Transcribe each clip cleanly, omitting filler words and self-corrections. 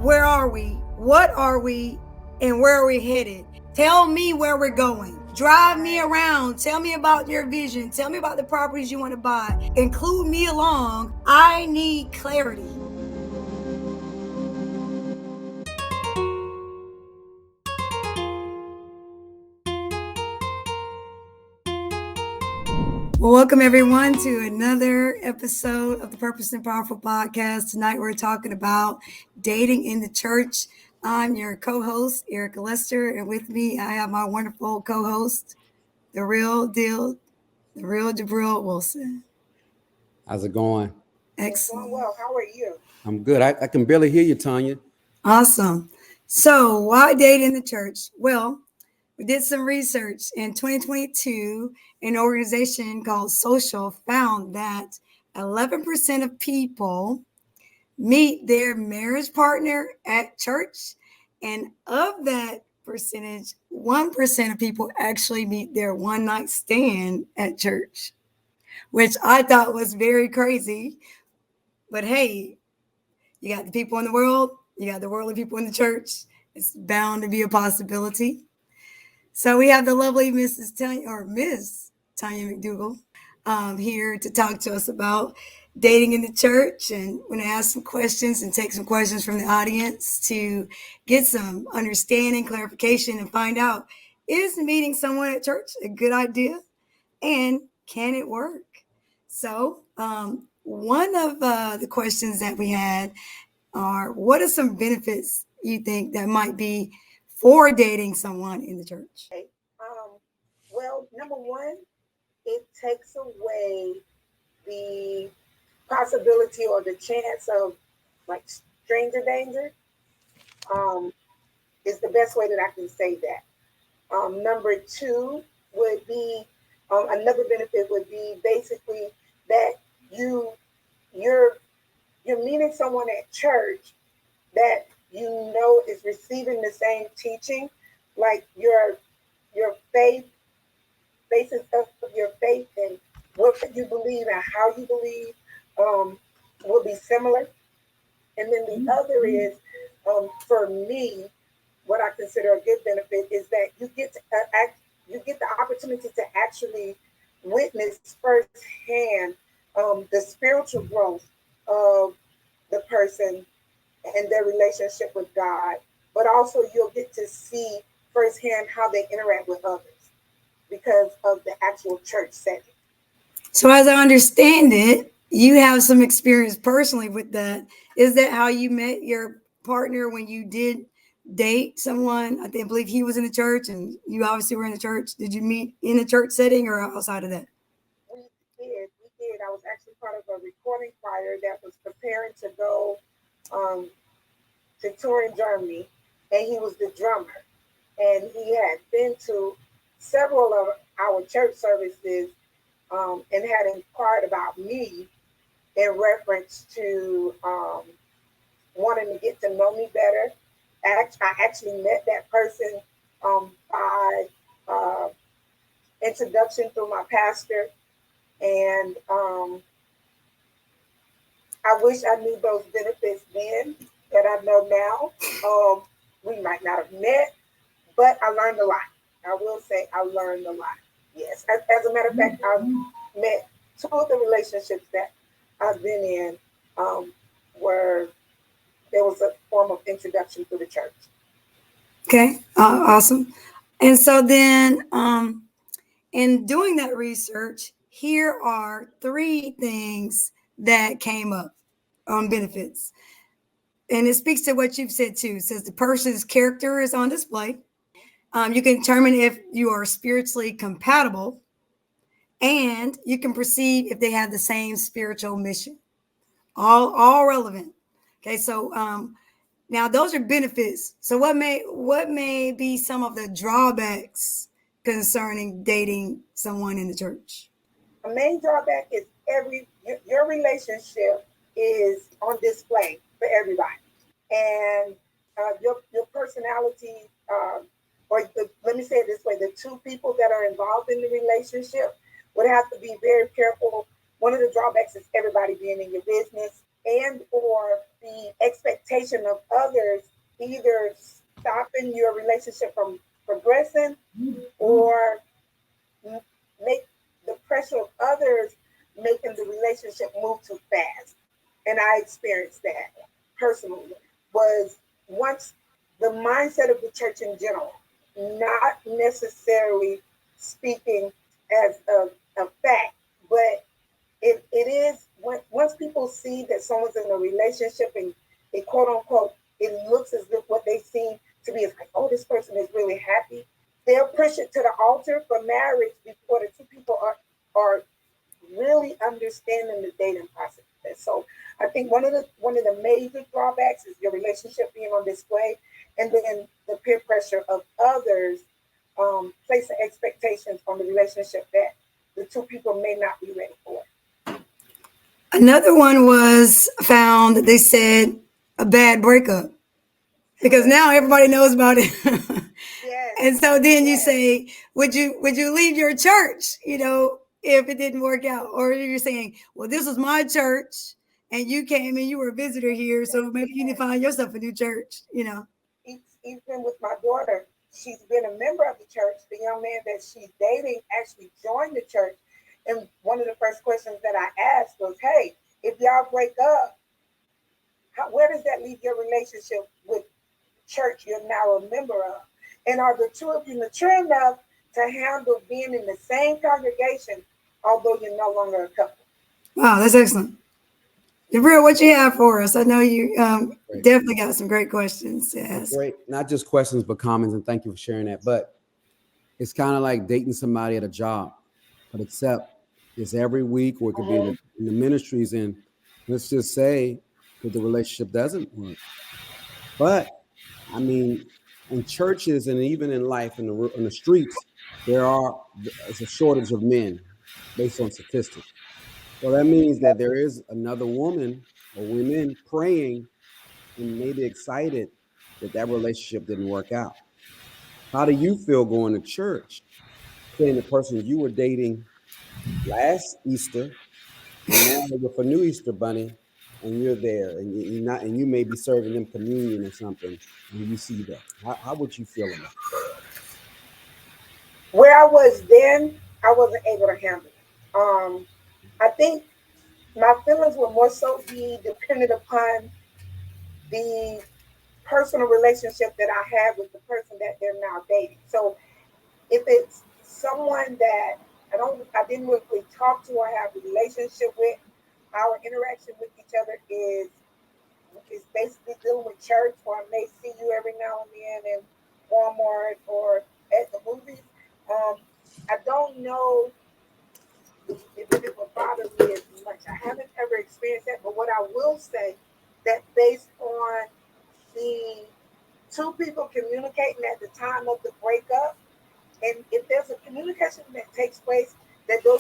where are we? What are we? And where are we headed? Tell me where we're going. Drive me around. Tell me about your vision. Tell me about the properties you want to buy. Include me along. I need clarity. Well, welcome everyone to another episode of the Purpose and Powerful podcast. Tonight we're talking about dating in the church. I'm your co-host, Erica Lester, and with me I have my wonderful co-host, the real Jurbil Wilson. How's it going? Excellent. Well, how are you? I'm good. I can barely hear you, Tanya. Awesome. So why date in the church? Well, we did some research in 2022. An organization called Social found that 11% of people meet their marriage partner at church. And of that percentage, 1% of people actually meet their one night stand at church, which I thought was very crazy. But hey, you got the people in the world, you got the worldly people in the church. It's bound to be a possibility. So we have the lovely Miss Tanya McDougall here to talk to us about dating in the church, and we're going to ask some questions and take some questions from the audience to get some understanding, clarification, and find out, is meeting someone at church a good idea, and can it work? So one of the questions that we had are, what are some benefits you think that might be for dating someone in the church? Okay. Well, number one, it takes away the possibility or the chance of like stranger danger. Is the best way that I can say that. Number two would be another benefit would be basically that you're meeting someone at church that you know is receiving the same teaching, like your faith, basis of your faith and what you believe and how you believe will be similar. And then the other is, for me, what I consider a good benefit is that you get the opportunity to actually witness firsthand the spiritual growth of the person and their relationship with God, but also you'll get to see firsthand how they interact with others because of the actual church setting. So as I understand it, you have some experience personally with that. Is that how you met your partner when you did date someone? I believe he was in the church and you obviously were in the church. Did you meet in a church setting or outside of that? We did. I was actually part of a recording choir that was preparing to go to tour in Germany, and he was the drummer. And he had been to several of our church services and had inquired about me in reference to wanting to get to know me better. I actually met that person by introduction through my pastor. And I wish I knew those benefits then that I know now. We might not have met, but I learned a lot. I will say I learned a lot. Yes. As a matter of fact, I've met two of the relationships that I've been in where there was a form of introduction to the church. Okay, awesome. And so then in doing that research, here are 3 things that came up on benefits. And it speaks to what you've said too. It says the person's character is on display. You can determine if you are spiritually compatible, and you can perceive if they have the same spiritual mission. All relevant. Okay, so now those are benefits. So what may be some of the drawbacks concerning dating someone in the church? A main drawback is your relationship is on display for everybody, and your personality, let me say it this way: the two people that are involved in the relationship would have to be very careful. One of the drawbacks is everybody being in your business, and or the expectation of others either stopping your relationship from progressing or make the pressure of others making the relationship move too fast. And I experienced that personally. Was once the mindset of the church in general, not necessarily speaking as a fact, but it is once people see that someone's in a relationship and it quote unquote it looks as if what they seem to be is like, oh, this person is really happy. They'll push it to the altar for marriage before the two people are really understanding the dating process. So I think one of the major drawbacks is your relationship being on display, and then the peer pressure of others placing expectations on the relationship that the two people may not be ready for. Another one was found that they said a bad breakup because now everybody knows about it. Yes. And so then you say, would you leave your church, if it didn't work out? Or you're saying, well, this was my church and you came and you were a visitor here, so maybe you need to find yourself a new church. Even with my daughter, she's been a member of the church. The young man that she's dating actually joined the church. And one of the first questions that I asked was, hey, if y'all break up, where does that leave your relationship with church you're now a member of? And are the two of you mature enough to handle being in the same congregation, although you're no longer a couple? Wow, that's excellent. Jurbil, what you have for us? I know you definitely got some great questions to ask. Great, not just questions, but comments, and thank you for sharing that. But it's kind of like dating somebody at a job, but except it's every week, or it could be in the ministries, and let's just say that the relationship doesn't work. But I mean, in churches and even in life, in the streets, there's a shortage of men based on statistics. So that means that there is another woman or women praying and maybe excited that relationship didn't work out. How do you feel going to church, saying the person you were dating last Easter, and now with a new Easter bunny, and you're there, and you're not, and you may be serving them communion or something, and you see that? How would you feel about it? Where I was then, I wasn't able to handle it. I think my feelings would more so be dependent upon the personal relationship that I have with the person that they're now dating. So if it's someone that I didn't really talk to or have a relationship with, our interaction with each other is basically dealing with church, or I may see you every now and then in Walmart or at the movies. I don't know if it would bother me as much. I haven't ever experienced that, but what I will say that based on the two people communicating at the time of the breakup, and if there's a communication that takes place that the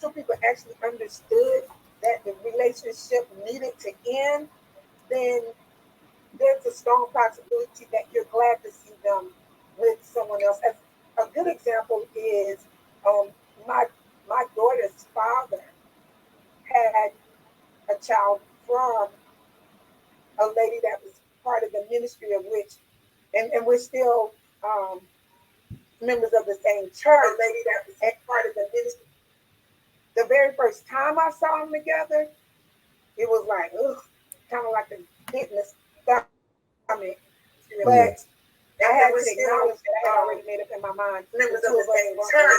two people actually understood that the relationship needed to end, then there's a strong possibility that you're glad to see them with someone else. As a good example is my daughter's father had a child from a lady that was part of the ministry of which, and we're still members of the same church. A lady that was part of the ministry. The very first time I saw them together, it was like, ugh, kind of like a hit in the stomach. But I had to acknowledge that I had already made up in my mind. Members of the same church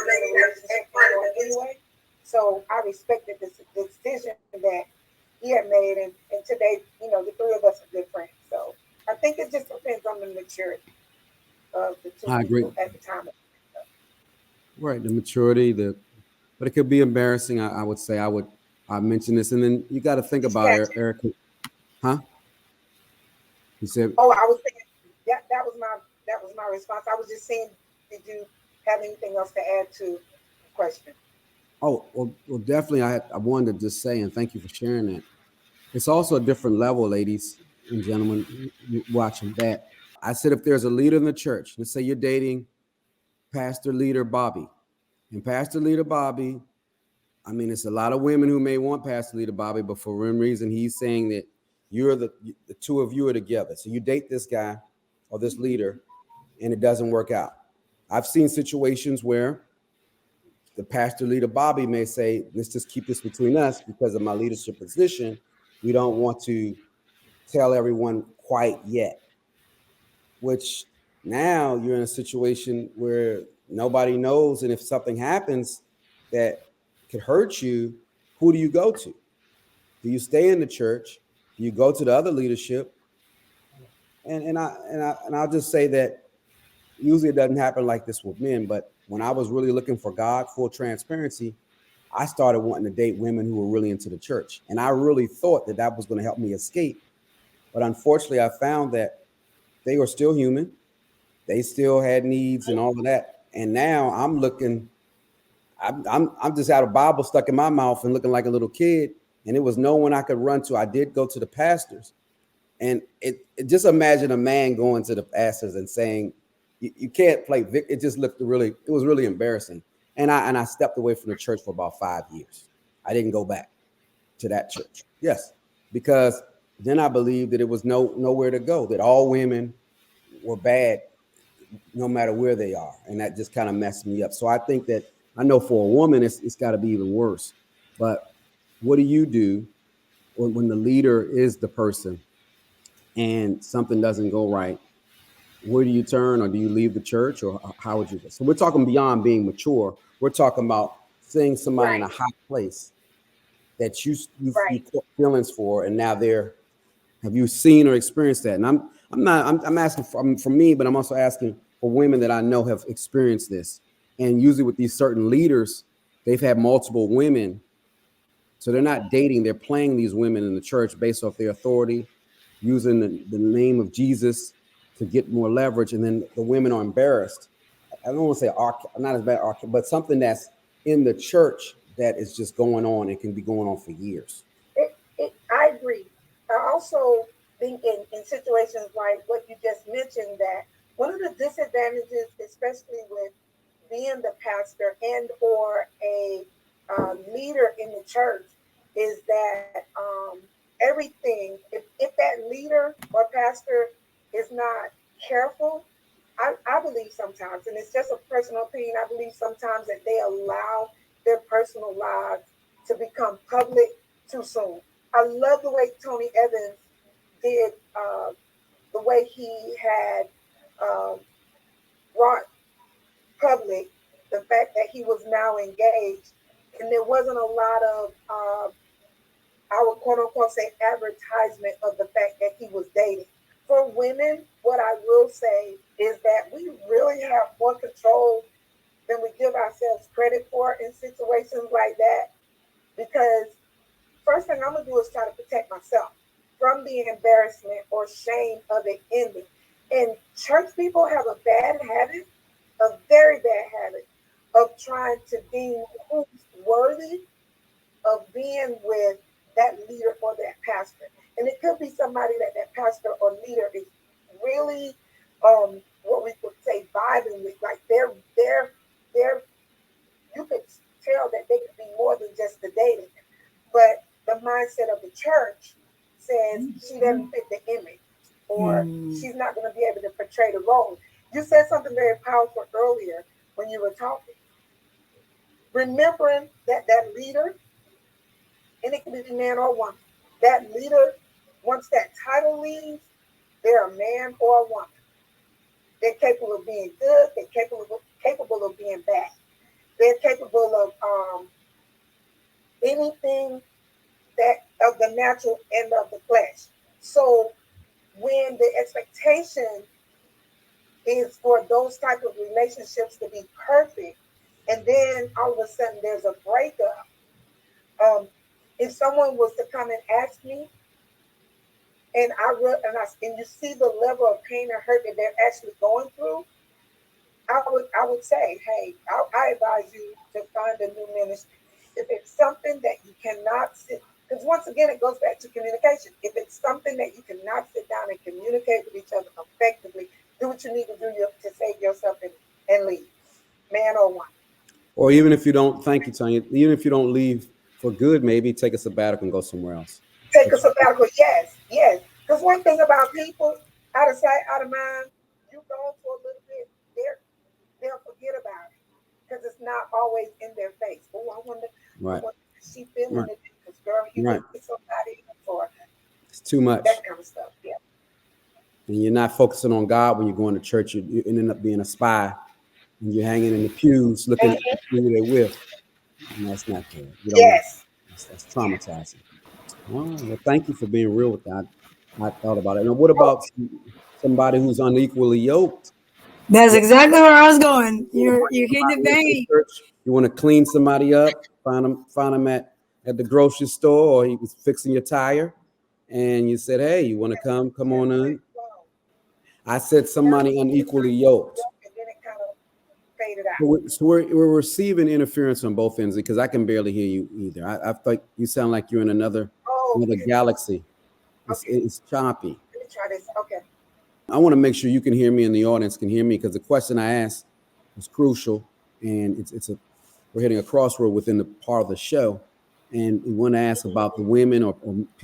anyway. So I respected the decision that he had made, and today, the three of us are good friends. So I think it just depends on the maturity of the two people at the time. Right, the maturity, but it could be embarrassing. I would say I mention this, and then you got to think about it, Eric. Huh? You said? Oh, I was thinking that was my response. I was just saying, did you have anything else to add to the question? Oh, well, definitely. I wanted to just say, and thank you for sharing that. It's also a different level, ladies and gentlemen, watching that. I said, if there's a leader in the church, let's say you're dating Pastor Leader Bobby, and Pastor Leader Bobby I mean, it's a lot of women who may want Pastor Leader Bobby, but for one reason, he's saying that the two of you are together. So you date this guy or this leader, and it doesn't work out. I've seen situations where the Pastor Leader Bobby may say, let's just keep this between us because of my leadership position. We don't want to tell everyone quite yet, which now you're in a situation where nobody knows. And if something happens that could hurt you, who do you go to? Do you stay in the church? Do you go to the other leadership? And I'll just say that usually it doesn't happen like this with men, but when I was really looking for God, full transparency, I started wanting to date women who were really into the church. And I really thought that that was going to help me escape. But unfortunately, I found that they were still human. They still had needs and all of that. And now I'm looking, I'm just out of Bible stuck in my mouth and looking like a little kid. And it was no one I could run to. I did go to the pastors. And it just imagine a man going to the pastors and saying, you can't play. It just looked it was really embarrassing. And I stepped away from the church for about 5 years. I didn't go back to that church. Yes, because then I believed that it was nowhere to go, that all women were bad no matter where they are. And that just kind of messed me up. So I think that I know for a woman, it's got to be even worse. But what do you do when the leader is the person and something doesn't go right? Where do you turn, or do you leave the church, or how would you go? So we're talking beyond being mature. We're talking about seeing somebody in a high place that you caught feelings for, and now have you seen or experienced that? And I'm asking for me, but I'm also asking for women that I know have experienced this. And usually with these certain leaders, they've had multiple women, so they're not dating; they're playing these women in the church based off their authority, using the name of Jesus to get more leverage, and then the women are embarrassed. I don't want to say not as bad, but something that's in the church that is just going on and can be going on for years. I agree. I also think in situations like what you just mentioned, that one of the disadvantages, especially with being the pastor and or a leader in the church, is that everything, if that leader or pastor is not careful, I believe sometimes, and it's just a personal opinion, I believe sometimes that they allow their personal lives to become public too soon. I love the way Tony Evans did, the way he had brought public the fact that he was now engaged, and there wasn't a lot of, I would quote unquote say, advertisement of the fact that he was dating. For women, what I will say is that we really have more control than we give ourselves credit for in situations like that. Because first thing I'm gonna do is try to protect myself from the embarrassment or shame of it ending. And church people have a bad habit, a very bad habit, of trying to deem who's worthy of being with that leader or that pastor. And it could be somebody that pastor or leader is really what we would say vibing with. Like they're you could tell that they could be more than just the dating. But the mindset of the church says she doesn't fit the image, or she's not going to be able to portray the role. You said something very powerful earlier when you were talking. Remembering that leader, and it can be man or woman, that leader, once that title leaves, they're a man or a woman. They're capable of being good. They're capable of being bad. They're capable of anything that of the natural and of the flesh. So when the expectation is for those type of relationships to be perfect, and then all of a sudden there's a breakup. If someone was to come and ask me, and and you see the level of pain or hurt that they're actually going through, I would say, hey, I advise you to find a new ministry. If it's something that you cannot sit, because once again it goes back to communication. If it's something that you cannot sit down and communicate with each other effectively, do what you need to do to save yourself and leave, man or woman. Or even if you don't, thank you, Tanya, even if you don't leave for good, maybe take a sabbatical and go somewhere else. Take a sabbatical, yes, yes. Because one thing about people, out of sight, out of mind, you go for a little bit, they'll forget about it because it's not always in their face. Oh, I Right, wonder if she feeling right, it because girl, you right. could get somebody for It's too much. that kind of stuff. Yeah. And you're not focusing on God when you're going to church. You end up being a spy, and you're hanging in the pews looking Mhm. to see who they're with. And that's not good. You don't want Yes. that's traumatizing. All right. Well, thank you for being real with that. I thought about it. Now, what Oh, about somebody who's unequally yoked? That's exactly where I was going. You want to bring You're hitting the somebody into the vein. church. You want to clean somebody up. Find them at the grocery store, or he was fixing your tire, and you said, "Hey, you want to come that on went in?" slow. I said Now somebody it's unequally like yoked. and then it kind of faded out. So we're receiving interference on both ends because I can barely hear you either. I think you sound like you're in Oh, another galaxy. okay. It's choppy. Let me try this. Okay. I want to make sure you can hear me and the audience can hear me because the question I asked was crucial, and we're hitting a crossroad within the part of the show, and we want to ask about the women or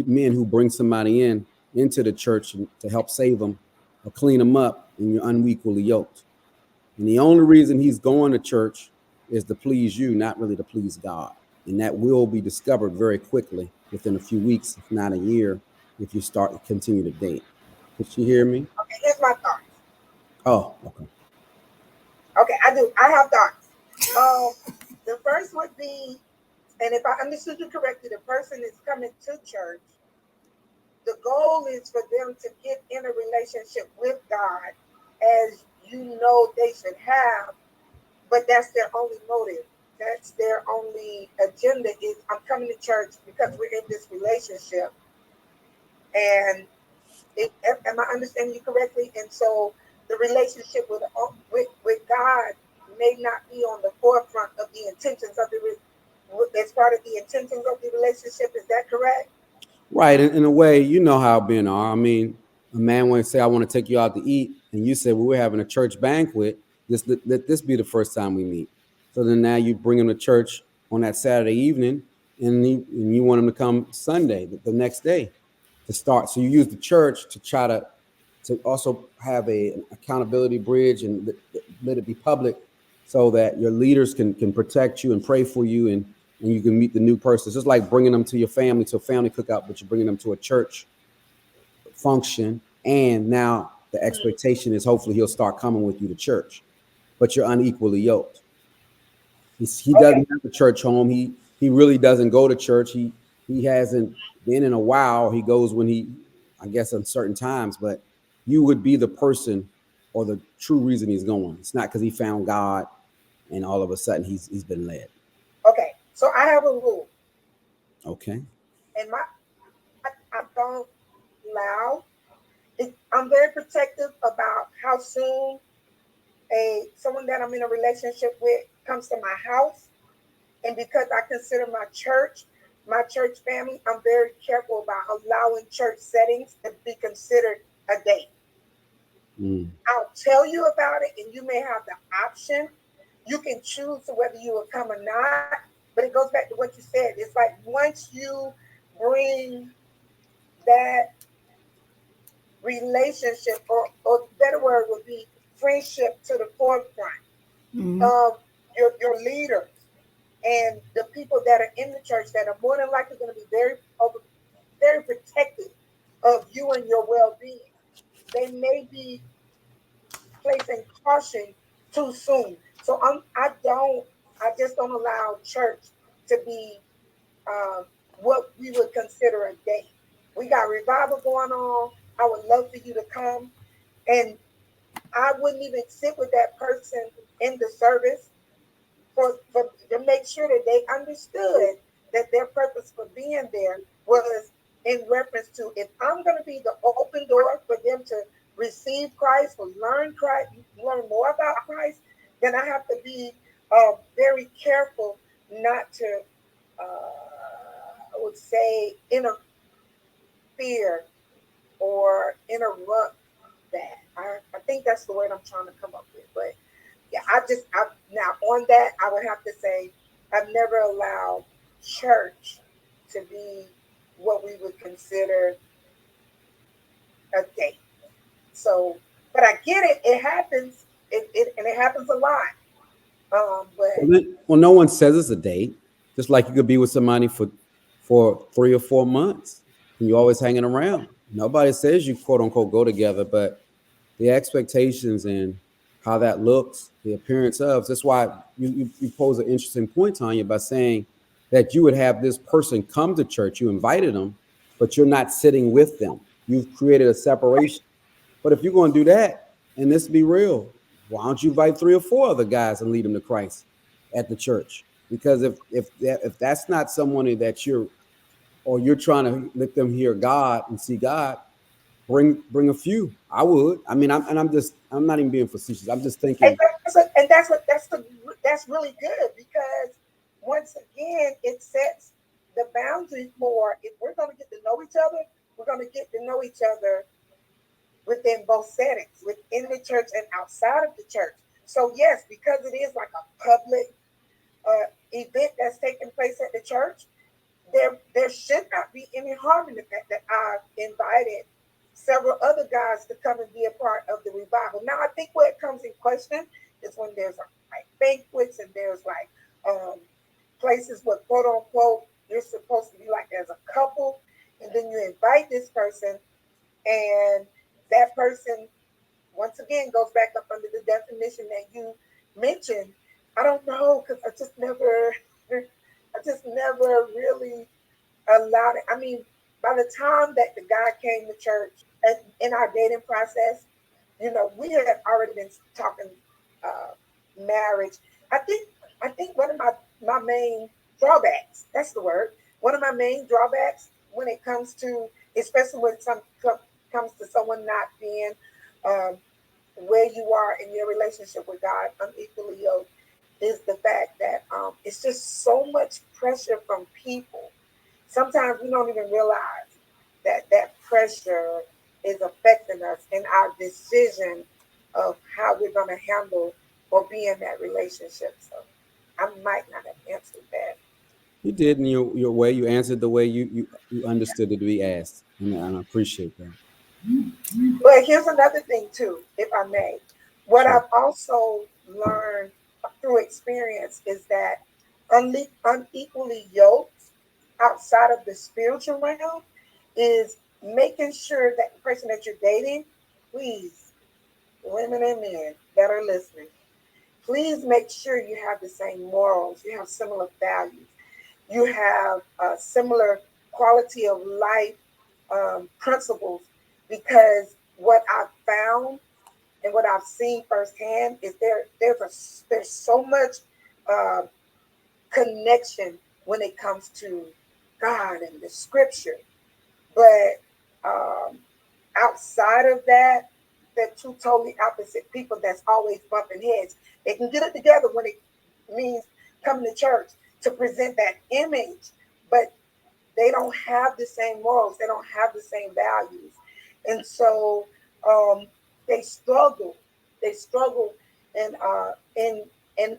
men who bring somebody into the church to help save them or clean them up, and you're unequally yoked. And the only reason he's going to church is to please you, not really to please God. And that will be discovered very quickly within a few weeks, if not a year, if you start to continue to date. Did you hear me? Okay. Here's my thoughts. Oh, okay. Okay, I do. I have thoughts. The first would be, and if I understood you correctly, the person is coming to church. The goal is for them to get in a relationship with God, as you know they should have, but that's their only motive. That's their only agenda is I'm coming to church because we're in this relationship. And am I understanding you correctly? And so the relationship with God may not be on the forefront of the intentions of as part of the intentions of the relationship. Is that correct? Right. In a way, you know how men are. I mean, a man want to say, I want to take you out to eat. And you say, well, we're having a church banquet. Let this be the first time we meet. So then now you bring him to church on that Saturday evening and you want him to come Sunday, the next day to start. So you use the church to try to also have an accountability bridge and let it be public so that your leaders can protect you and pray for you and you can meet the new person. It's just like bringing them to your family to a family cookout, but you're bringing them to a church function. And now the expectation is hopefully he'll start coming with you to church, but you're unequally yoked. He Okay. doesn't have a church home. He really doesn't go to church. He hasn't been in a while. He goes when I guess, on certain times. But you would be the person or the true reason he's going. It's not because he found God and all of a sudden he's been led. Okay. So I have a rule, Okay. and I don't allow. I'm very protective about how soon someone that I'm in a relationship with comes to my house. And because I consider my church family, I'm very careful about allowing church settings to be considered a date. Mm. I'll tell you about it, and you may have the option. You can choose whether you will come or not. But it goes back to what you said. It's like once you bring that relationship, or better word would be friendship, to the forefront Mhm. of your leaders and the people that are in the church that are more than likely going to be very protective of you and your well-being. They may be placing caution too soon. So I just don't allow church to be what we would consider a date. We got revival going on. I would love for you to come, and I wouldn't even sit with that person in the service for to make sure that they understood that their purpose for being there was in reference to if I'm going to be the open door for them to receive Christ or learn more about Christ, then I have to be very careful not to, I would say, interfere or interrupt that. I think that's the word I'm trying to come up with. But Yeah, now on that, I would have to say I've never allowed church to be what we would consider a date. So, but I get it. It happens. And it happens a lot. But Well, no one says it's a date. Just like you could be with somebody for 3 or 4 months, and you're always hanging around. Nobody says you quote unquote go together, but the expectations and how that looks, the appearance of. That's why you pose an interesting point, Tanya, by saying that you would have this person come to church. You invited them, but you're not sitting with them. You've created a separation. But if you're going to do that, and this be real, why don't you invite 3 or 4 other guys and lead them to Christ at the church? Because if that's not someone that you're trying to let them hear God and see God, bring a few. I would. I mean, I'm not even being facetious. I'm just and thinking. that's really good because once again it sets the boundary for if we're going to get to know each other, we're going to get to know each other within both settings, within the church and outside of the church. So yes, because it is like a public event that's taking place at the church, there should not be any harm in the fact that I've invited several other guys to come and be a part of the revival. Now, I think where it comes in question is when there's like banquets and there's like places where quote unquote you're supposed to be like as a couple, and then you invite this person, and that person once again goes back up under the definition that you mentioned. I don't know because I just never really allowed it. I mean, by the time that the guy came to church in our dating process, we had already been talking uh, marriage. I think one of my main drawbacks, that's the word, one of my main drawbacks when it comes to, especially when comes to someone not being um, where you are in your relationship with God, unequally yoked, is the fact that it's just so much pressure from people. Sometimes we don't even realize that pressure is affecting us in our decision of how we're going to handle or be in that relationship. So I might not have answered that. You did in your way. You answered the way you understood it to be asked, and I appreciate that. But here's another thing too, if I may. What Sure. I've also learned through experience is that unequally yoked outside of the spiritual realm is making sure that the person that you're dating, please, women and men that are listening, please make sure you have the same morals, you have similar values, you have a similar quality of life principles, because what I've found and what I've seen firsthand is there's so much uh, connection when it comes to God and the scripture. But um, outside of that, they're two totally opposite people that's always bumping heads. They can get it together when it means coming to church to present that image, but they don't have the same morals. They don't have the same values. And so um, they struggle. They struggle in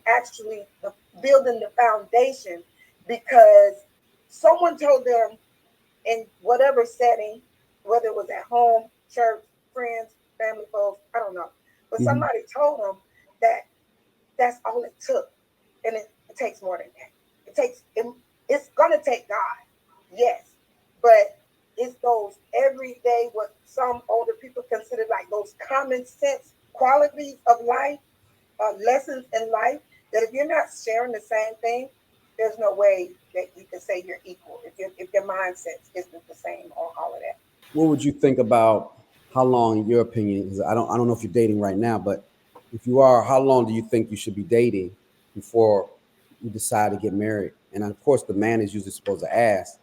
actually building the foundation because someone told them in whatever setting, whether it was at home, church, friends, family, folks, I don't know. But Hmm. somebody told them that that's all it took. And it takes more than that. It's gonna take God, yes. But it's those everyday, what some older people consider like those common sense qualities of life, lessons in life, that if you're not sharing the same thing, there's no way that you can say you're equal if your mindset isn't the same on all of that. What would you think about how long, in your opinion, is? I don't know if you're dating right now, but if you are, how long do you think you should be dating before you decide to get married? And of course, the man is usually supposed to ask,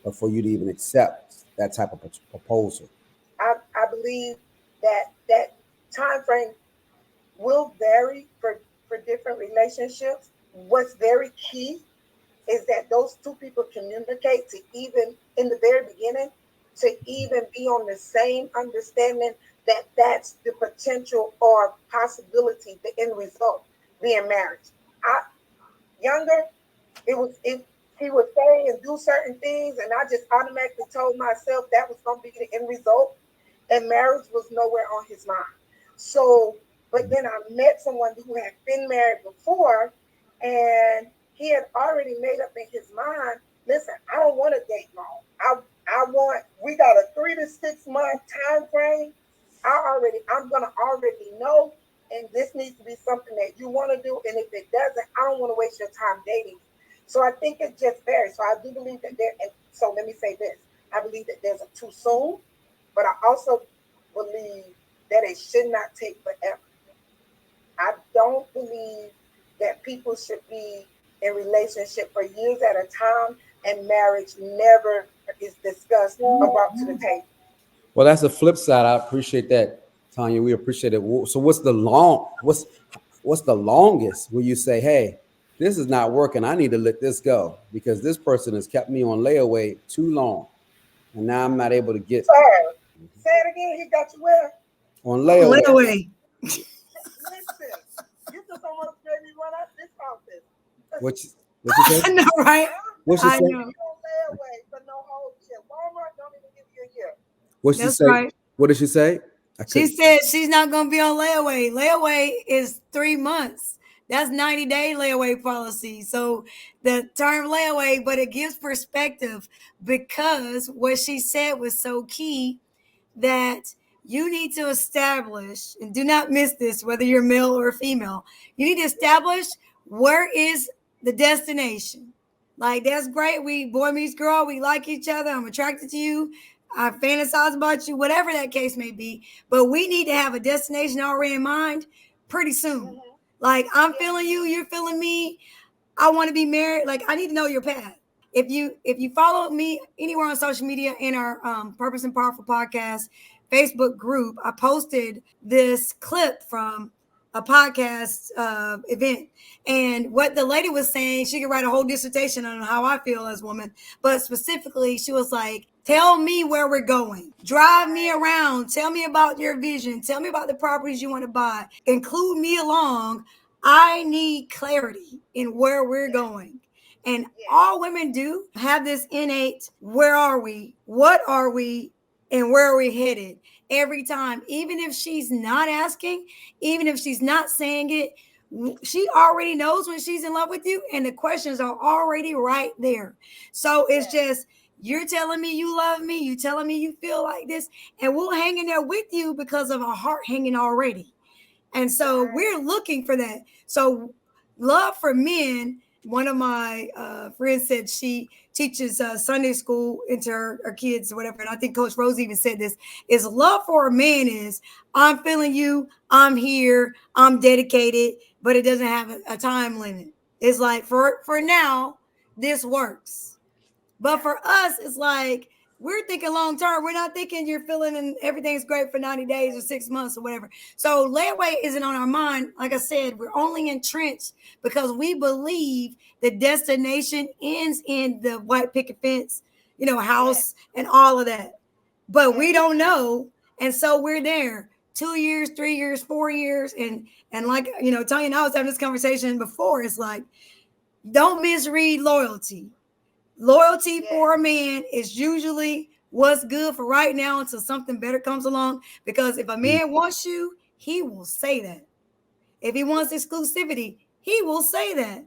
but for you to even accept that type of proposal. I believe that time frame will vary for different relationships. What's very key is that those two people communicate to even in the very beginning to even be on the same understanding that's the potential or possibility, the end result being marriage. I younger, it he would say and do certain things, and I just automatically told myself that was going to be the end result, and marriage was nowhere on his mind. So, but then I met someone who had been married before, and he had already made up in his mind. Listen, I don't want to date long. I want. We got a 3 to 6 month time frame. I'm gonna already know, and this needs to be something that you want to do. And if it doesn't, I don't want to waste your time dating. So I think it just varies. So I do believe that there. And so let me say this: I believe that there's a too soon, but I also believe that it should not take forever. I don't believe that people should be in relationship for years at a time and marriage never is discussed or brought to the table. Well, that's the flip side. I appreciate that, Tanya. We appreciate it. So what's the longest where you say, hey, this is not working. I need to let this go because this person has kept me on layaway too long. And now I'm not able to get Sorry. Say it again. He got you where? on layaway. Listen, you just almost made me run out this office. What you say? I know, right? What she I say? You know. don't lay away for no whole shit. Walmart don't even give you a year. What she That's say? right. What did she say? I She couldn't. said she's not going to be on layaway. Layaway is 3 months. That's 90-day layaway policy. So the term layaway, but it gives perspective because what she said was so key that you need to establish, and do not miss this, whether you're male or female, you need to establish where is the destination. Like, that's great. We boy meets girl, we like each other, I'm attracted to you, I fantasize about you, whatever that case may be. But we need to have a destination already in mind pretty soon. Like, I'm feeling you, you're feeling me. I want to be married. Like, I need to know your path. If you follow me anywhere on social media in our Purpose and Powerful podcast Facebook group, I posted this clip from a podcast event, and what the lady was saying, she could write a whole dissertation on how I feel as a woman, but specifically, she was like, tell me where we're going. Drive me around. Tell me about your vision. Tell me about the properties you want to buy. Include me along. I need clarity in where we're going. And all women do have this innate, where are we? What are we? And where are we headed? Every time, even if she's not asking, even if she's not saying it, she already knows when she's in love with you, and the questions are already right there. So it's just, you're telling me you love me, you telling me you feel like this, and we'll hang in there with you because of our heart hanging already. And so we're looking for that. So love for men, one of my friends said she teaches Sunday school into her kids or whatever. And I think Coach Rose even said this, is love for a man is, I'm feeling you, I'm here, I'm dedicated, but it doesn't have a time limit. It's like, for now, this works. But for us, it's like, we're thinking long term. We're not thinking you're feeling and everything's great for 90 days or 6 months or whatever. So layaway isn't on our mind. Like I said, we're only entrenched because we believe the destination ends in the white picket fence, house and all of that. But we don't know. And so we're there 2 years, 3 years, 4 years. And like, Tanya and I was having this conversation before. It's like, don't misread loyalty. Loyalty for a man is usually what's good for right now until something better comes along. Because if a man wants you, he will say that. If he wants exclusivity, he will say that.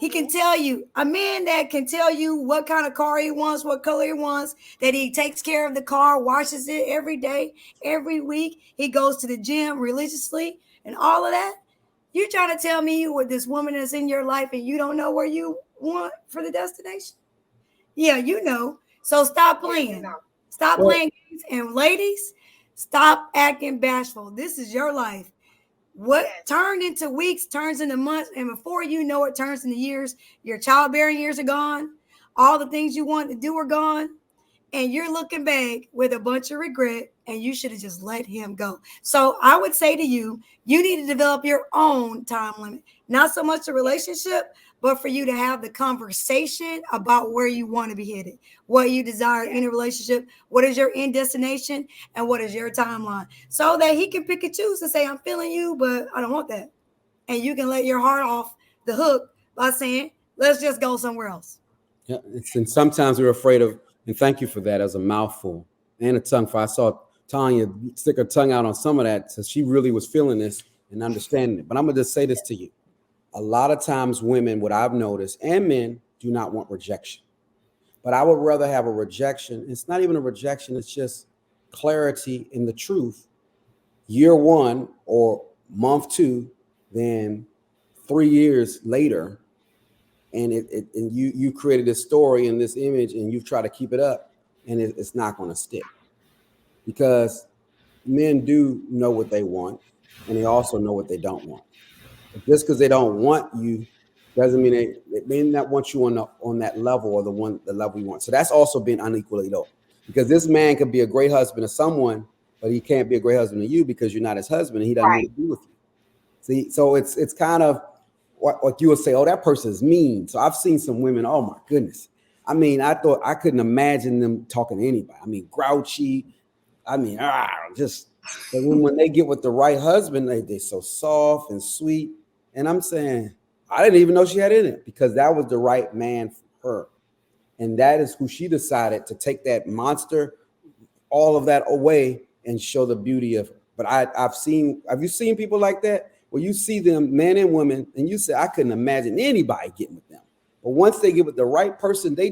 He can tell you, a man that can tell you what kind of car he wants, what color he wants, that he takes care of the car, washes it every day, every week. He goes to the gym religiously and all of that. You're trying to tell me with this woman that's in your life and you don't know where you want for the destination? Yeah, So stop playing. Stop playing games. And ladies, stop acting bashful. This is your life. What turned into weeks turns into months. And before you know it, turns into years. Your childbearing years are gone. All the things you wanted to do are gone. And you're looking back with a bunch of regret, and you should have just let him go. So I would say to you, you need to develop your own time limit. Not so much a relationship, but for you to have the conversation about where you want to be headed, what you desire in a relationship, what is your end destination, and what is your timeline, so that he can pick and choose and say, I'm feeling you, but I don't want that. And you can let your heart off the hook by saying, let's just go somewhere else. Yeah, and sometimes we're afraid of, and thank you for that as a mouthful and a tongue. For I saw Tanya stick her tongue out on some of that, so she really was feeling this and understanding it. But I'm gonna just say this to you: a lot of times, women, what I've noticed, and men, do not want rejection. But I would rather have a rejection. It's not even a rejection; it's just clarity in the truth. Year one or month two, than 3 years later. And and you created this story and this image, and you've tried to keep it up, and it's not going to stick, because men do know what they want, and they also know what they don't want. But just because they don't want you doesn't mean they may not want you on that level, or the level you want. So that's also being unequally yoked, because this man could be a great husband to someone, but he can't be a great husband to you because you're not his husband and he doesn't want to be with you. See, so it's kind of what you would say, oh, that person is mean. So I've seen some women, oh my goodness. I mean, I thought I couldn't imagine them talking to anybody. I mean, grouchy. I mean, just, but when they get with the right husband, they're so soft and sweet. And I'm saying, I didn't even know she had in it, because that was the right man for her. And that is who she decided to take that monster, all of that away, and show the beauty of her. But have you seen people like that? Where you see them, men and women, and you say, I couldn't imagine anybody getting with them. But once they get with the right person, they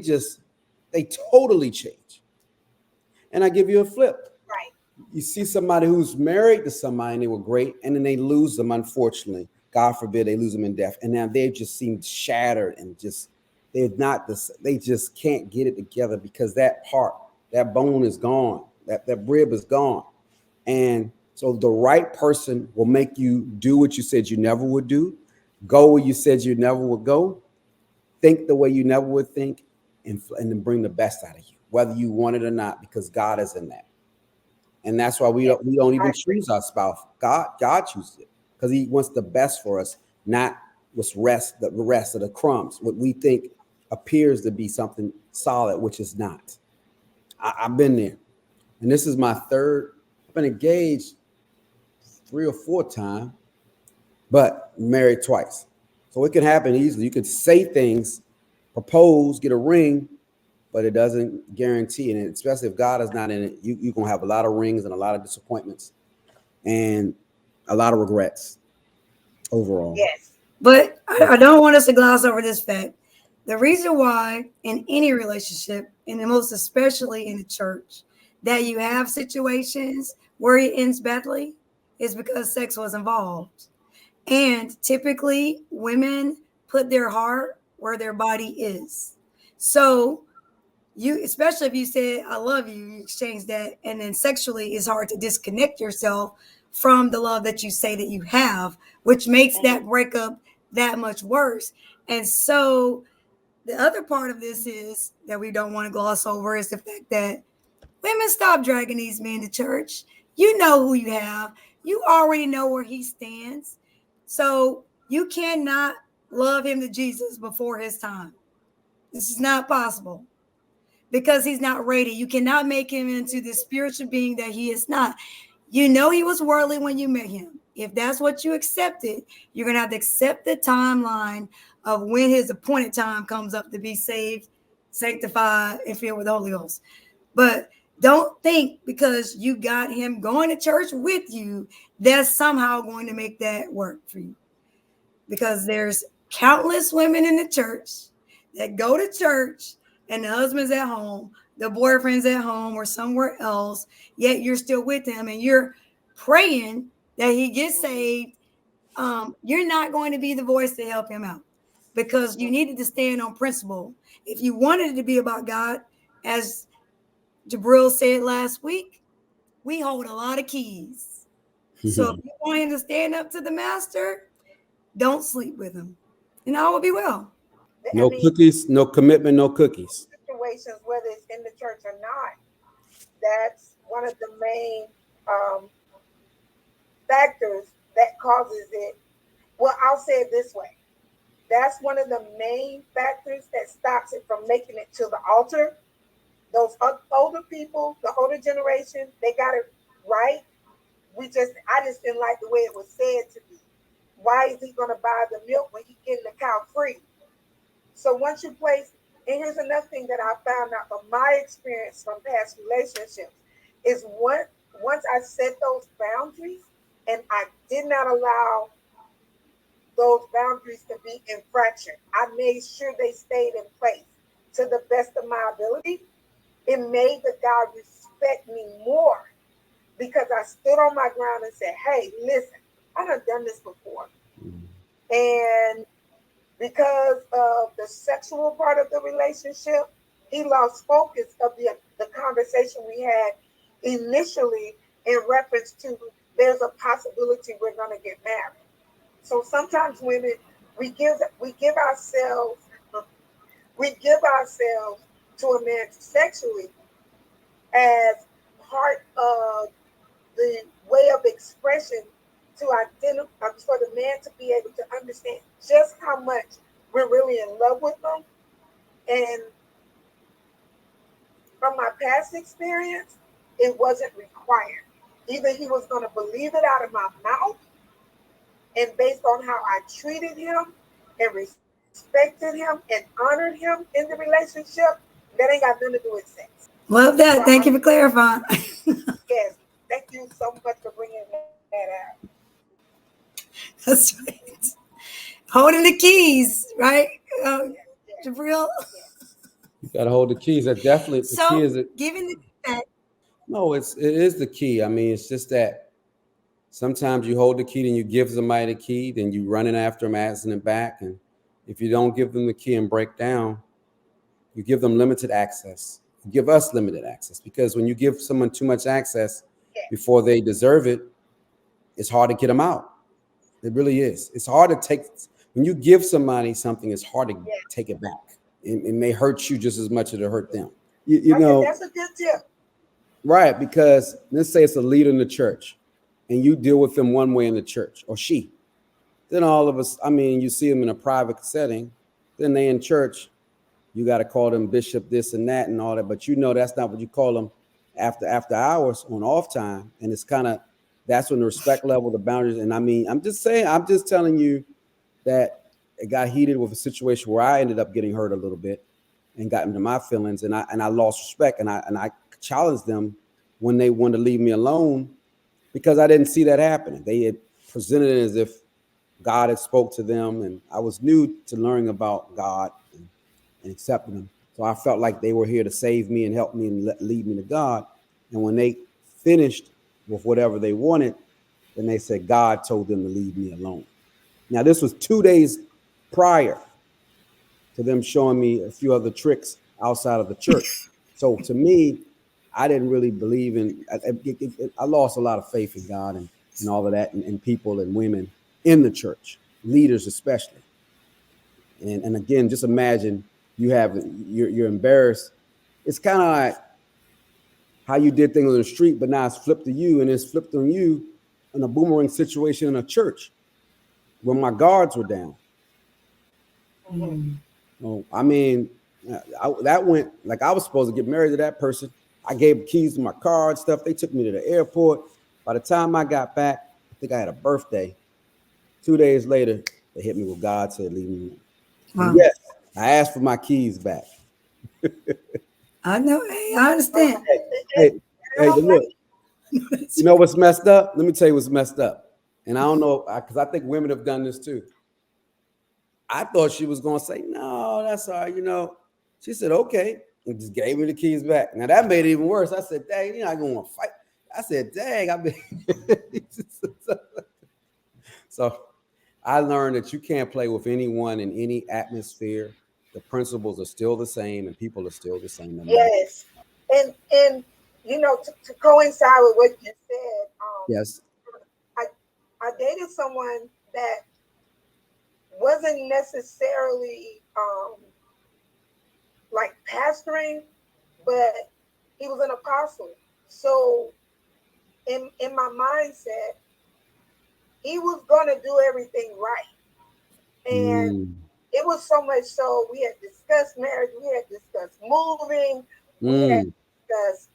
totally change. And I give you a flip. Right. You see somebody who's married to somebody and they were great, and then they lose them, unfortunately. God forbid they lose them in death. And now they just seem shattered and just, they just can't get it together, because that bone is gone. That rib is gone. And so the right person will make you do what you said you never would do, go where you said you never would go, think the way you never would think, and then bring the best out of you, whether you want it or not, because God is in that. And that's why we don't even choose our spouse. God chooses it, because he wants the best for us, not the rest of the crumbs, what we think appears to be something solid, which is not. I've been there. And this is my third. I've been engaged 3 or 4 times, but married twice. So it can happen easily. You could say things, propose, get a ring, but it doesn't guarantee. And especially if God is not in it, you're going to have a lot of rings and a lot of disappointments and a lot of regrets overall. Yes. But I don't want us to gloss over this fact. The reason why in any relationship, and most especially in the church, that you have situations where it ends badly is because sex was involved. And typically women put their heart where their body is. So you, especially if you say, I love you, you exchange that. And then sexually it's hard to disconnect yourself from the love that you say that you have, which makes that breakup that much worse. And so the other part of this is that we don't want to gloss over is the fact that women, stop dragging these men to church. You know who you have. You already know where he stands. So you cannot love him to Jesus before his time. This is not possible, because he's not ready. You cannot make him into the spiritual being that he is not. You know he was worldly when you met him. If that's what you accepted, you're going to have to accept the timeline of when his appointed time comes up to be saved, sanctified, and filled with the Holy Ghost. But don't think because you got him going to church with you, that's somehow going to make that work for you. Because there's countless women in the church that go to church and the husband's at home, the boyfriend's at home or somewhere else, yet you're still with him and you're praying that he gets saved. You're not going to be the voice to help him out, because you needed to stand on principle. If you wanted it to be about God, as Jurbil said last week, we hold a lot of keys. So if you want him to stand up to the master, don't sleep with him, and all will be well. No cookies, no commitment, no cookies. Situations, whether it's in the church or not, that's one of the main factors that causes it. Well, I'll say it this way. That's one of the main factors that stops it from making it to the altar. Those older people, the older generation, they got it right. I just didn't like the way it was said to me. Why is he going to buy the milk when he getting the cow free? So once you place, and here's another thing that I found out from my experience from past relationships, is once I set those boundaries and I did not allow those boundaries to be infraction, I made sure they stayed in place to the best of my ability. It made the guy respect me more because I stood on my ground and said, hey, listen, I done this before. And because of the sexual part of the relationship, he lost focus of the conversation we had initially in reference to there's a possibility we're going to get married. So sometimes women, we give ourselves we give ourselves to a man sexually as part of the way of expression to identify for the man to be able to understand just how much we're really in love with them. And from my past experience, it wasn't required. Either he was going to believe it out of my mouth, and based on how I treated him and respected him and honored him in the relationship, that ain't got nothing to do with sex. Love So that. Thank you for clarifying. yes, thank you so much for bringing that out. That's right. Holding the keys, right? Uh, Yes, Jurbil. yes, You got to hold the keys. That definitely the key So, is it. given the fact, No, it is the key. I mean, it's just that sometimes you hold the key, then you give somebody the key, then you running after them, asking them back, and if you don't give them the key and break down, you give them limited access. You give us limited access because when you give someone too much access yes, before they deserve it, it's hard to get them out. It really is. It's hard to take when you give somebody something. It's hard to yes. take it back. It may hurt you just as much as it hurt them. You Okay, know, that's a good tip. right? Because let's say it's a leader in the church, and you deal with them one way in the church, or she. Then all of us, I mean, you see them in a private setting. Then they in church. You got to call them bishop, this and that, and all that. But you know that's not what you call them after hours on off time. And it's kind of that's when the respect level, the boundaries. And I mean, I'm just saying, I'm just telling you that it got heated with a situation where I ended up getting hurt a little bit and got into my feelings, and I lost respect, and I challenged them when they wanted to leave me alone because I didn't see that happening. They had presented it as if God had spoke to them, and I was new to learning about God and accepting Him. So I felt like they were here to save me and help me and lead me to God. And when they finished with whatever they wanted, then they said God told them to leave me alone. Now this was 2 days prior to them showing me a few other tricks outside of the church. So to me, I didn't really believe in. I lost a lot of faith in God and all of that, and people and women in the church, leaders especially. And again, just imagine you're embarrassed. It's kind of like how you did things on the street, but now it's flipped to you, and it's flipped on you in a boomerang situation in a church when my guards were down. Mm-hmm. Oh, I mean, that went like I was supposed to get married to that person. I gave keys to my car and stuff. They took me to the airport. By the time I got back, I think I had a birthday. 2 days later, they hit me with God said, leave me alone. And wow, yes, I asked for my keys back. I know. Hey, I understand. Hey, And hey, I hey, don't look, blame you know what's messed up? Let me tell you what's messed up. And I don't know, because I think women have done this too. I thought she was going to say, no, that's all right. She said, okay, and just gave me the keys back. Now that made it even worse. I said, dang, you're not going to fight. I said, dang, I've been. So I learned that you can't play with anyone in any atmosphere. The principles are still the same and people are still the same no you. matter. Yes, and to coincide with what you said, Yes. I I dated someone that wasn't necessarily like pastoring, but he was an apostle. So in my mindset, he was gonna do everything right. And Mm. it was so much so we had discussed marriage, we had discussed moving, we had Mm, discussed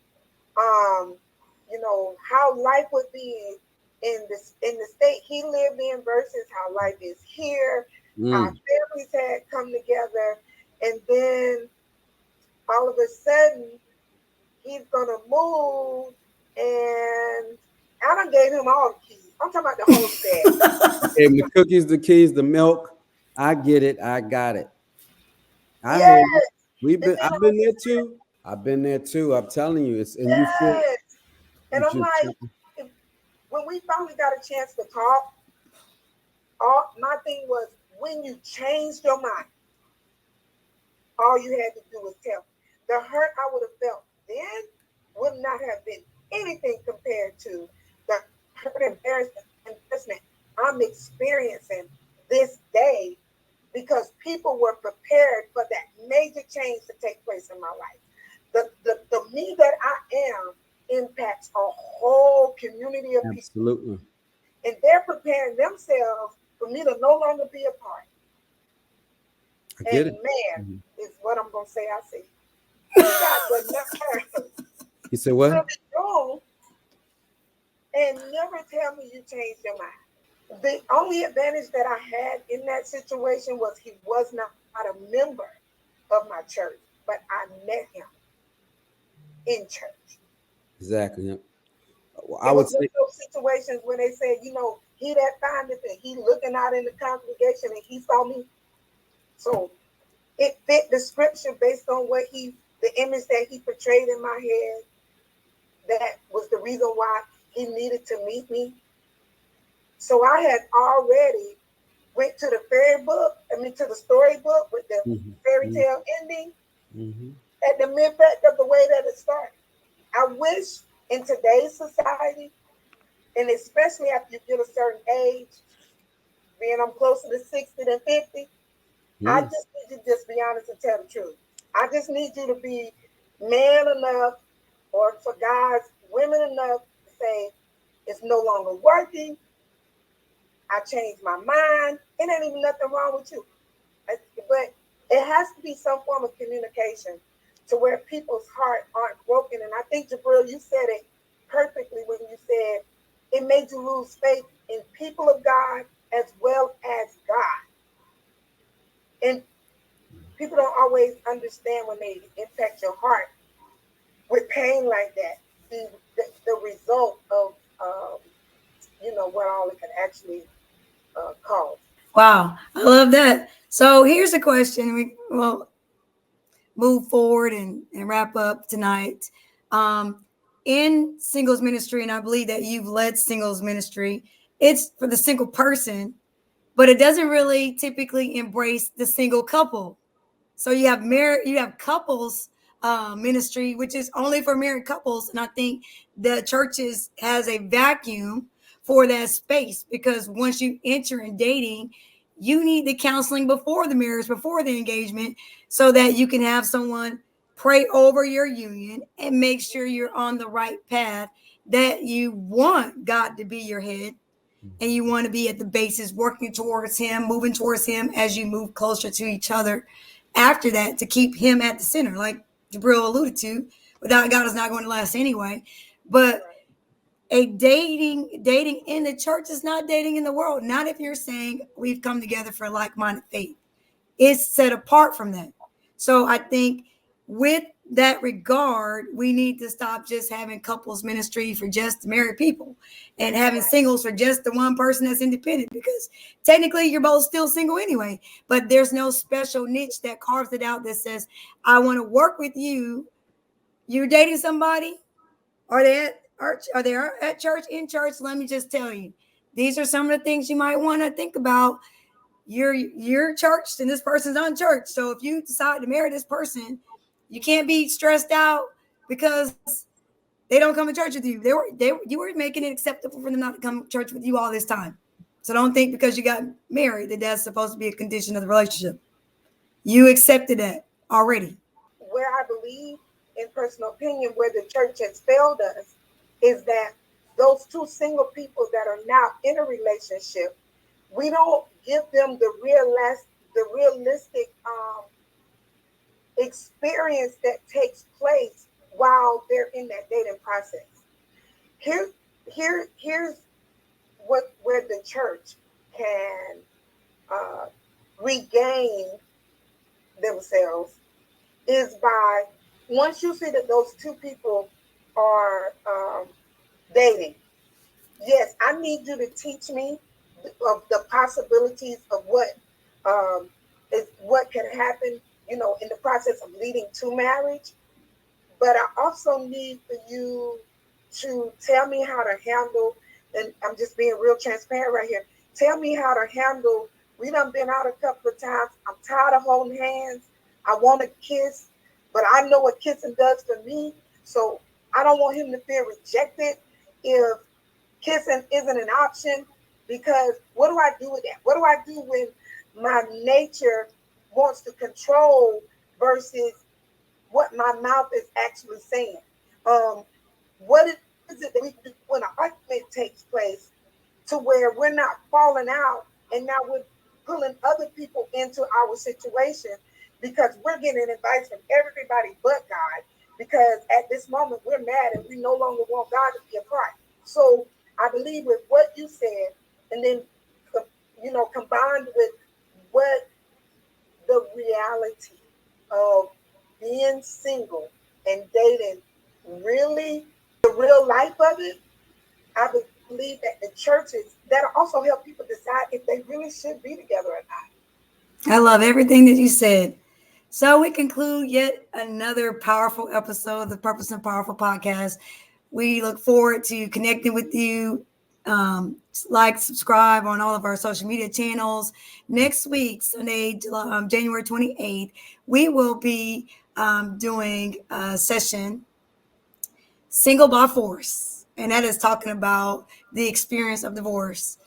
you know, how life would be in the state he lived in versus how life is here. Our mm. families had come together, and then all of a sudden he's gonna move, and I done gave him all the keys. I'm talking about the whole set. And the cookies, the keys, the milk. I get it. I got it. I hear Yes, you. and then I've all of been a there sudden, too. I've been there too. I'm telling you, it's and you feel yes, and you I'm just like, if, when we finally got a chance to talk, all my thing was when you changed your mind, all you had to do was tell me. The hurt I would have felt then would not have been anything compared to the hurt, embarrassment I'm experiencing this day because people were prepared for that major change to take place in my life. The me that I am impacts a whole community of people, absolutely. and they're preparing themselves for me to no longer be a part. I And get it. man, Mhm. is what I'm gonna say. I see. You got the nerve You said to what? be wrong and never tell me you changed your mind. The only advantage that I had in that situation was he was not a member of my church, but I met him in church. Exactly. Yeah. Well, I It would was one say of those situations when they said, you know, he that findeth and he looking out in the congregation and he saw me. So it fit the scripture based on what the image that he portrayed in my head. That was the reason why he needed to meet me. So I had already went to the to the storybook with the mhm, fairy mhm, tale ending mhm. at the mid fact of the way that it started. I wish in today's society, and especially after you get a certain age, being I'm closer to 60 than 50, I Mm. just need you to just be honest and tell the truth. I just need you to be man enough, or for guys, women enough to say, it's no longer working. I changed my mind. It ain't even nothing wrong with you. But it has to be some form of communication to where people's heart aren't broken. And I think, Jurbil, you said it perfectly when you said it made you lose faith in people of God as well as God. And people don't always understand when they impact your heart with pain like that, the result of, you know, what all it can actually cause. Wow, I love that. So here's a question. We will move forward and wrap up tonight. Um, in singles ministry, and I believe that you've led singles ministry, it's for the single person, but it doesn't really typically embrace the single couple. So you have couples ministry, which is only for married couples, and I think the churches has a vacuum for that space because once you enter in dating, you need the counseling before the marriage, before the engagement, so that you can have someone pray over your union and make sure you're on the right path. That you want God to be your head, and you want to be at the basis working towards him, moving towards him as you move closer to each other after that to keep him at the center, like Jurbil alluded to. Without God, is not going to last anyway. But Right. a dating in the church is not dating in the world. Not if you're saying we've come together for like-minded faith. It's set apart from that. So I think with that regard, we need to stop just having couples ministry for just married people and having Right. singles for just the one person that's independent because technically you're both still single anyway, but there's no special niche that carves it out that says, I want to work with you. You're dating somebody? Are they at church? Are they at church, in church? Let me just tell you, these are some of the things you might want to think about. You're churched and this person's unchurched. So if you decide to marry this person, you can't be stressed out because they don't come to church with you. You were making it acceptable for them not to come to church with you all this time. So don't think because you got married that that's supposed to be a condition of the relationship. You accepted that already. Where I believe, in personal opinion, where the church has failed us is that those two single people that are now in a relationship, we don't give them the the realistic experience that takes place while they're in that dating process. Here's where the church can regain themselves is by, once you see that those two people are dating, yes, I need you to teach me of the possibilities of what can happen, in the process of leading to marriage. But I also need for you to tell me how to handle, and I'm just being real transparent right here. Tell me how to handle. We done been out a couple of times. I'm tired of holding hands. I want to kiss, but I know what kissing does for me. So I don't want him to feel rejected if kissing isn't an option. Because what do I do with that? What do I do when my nature wants to control versus what my mouth is actually saying? What is it that we do when an argument takes place to where we're not falling out and now we're pulling other people into our situation because we're getting advice from everybody but God, because at this moment we're mad and we no longer want God to be a part. So I believe with what you said, and then combined with what the reality of being single and dating, really the real life of it, I believe that the churches that'll also help people decide if they really should be together or not. I love everything that you said. So we conclude yet another powerful episode of the Purpose and Powerful podcast. We look forward to connecting with you. Like, subscribe on all of our social media channels. Next week, Sunday, January 28th, we will be doing a session, Single by Force, and that is talking about the experience of divorce.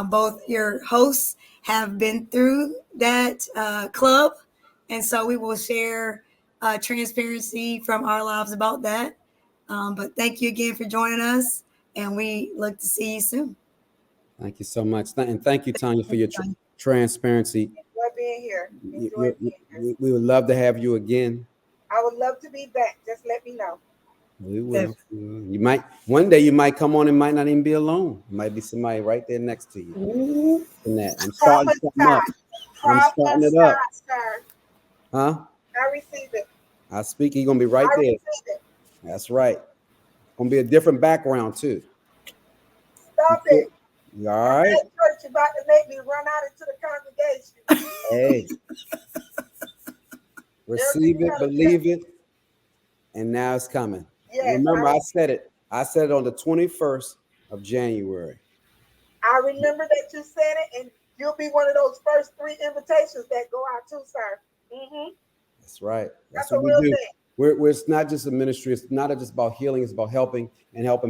Both your hosts have been through that club, and so we will share transparency from our lives about that. But thank you again for joining us, and we look to see you soon. Thank you so much. And thank you, Tanya, for your transparency. Enjoy being here. We would love to have you again. I would love to be back. Just let me know. We will. You might one day you might come on and might not even be alone. It might be somebody right there next to you. Ooh. I'm starting something up. I'm starting it up. Huh? I receive it. I speak. He's gonna be right there. That's right. Gonna be a different background too. Stop it. You all right? Church about to make me run out into the congregation. Hey. Receive it, believe it, and now it's coming. Yes, remember, I said it. I said it on the 21st of January. I remember that you said it, and you'll be one of those first 3 invitations that go out too, sir. Mm-hmm. That's right. That's what we do. It's not just a ministry. It's not just about healing. It's about helping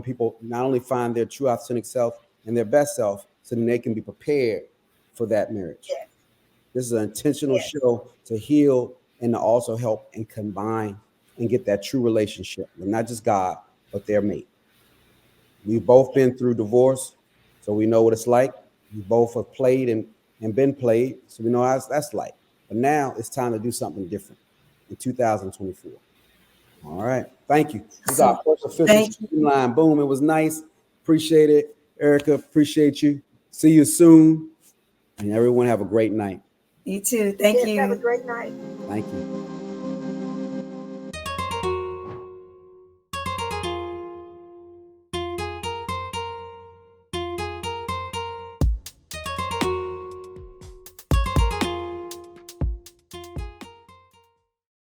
people not only find their true authentic self and their best self, so then they can be prepared for that marriage. Yes. This is an intentional show to heal and to also help and combine and get that true relationship with not just God, but their mate. We've both been through divorce, so we know what it's like. We both have played and been played, so we know how that's like. But now it's time to do something different in 2024. All right. Thank you. This is our first official streamline. Boom. It was nice. Appreciate it. Erica, appreciate you. See you soon. And everyone have a great night. You too. Thank you. Have a great night. Thank you.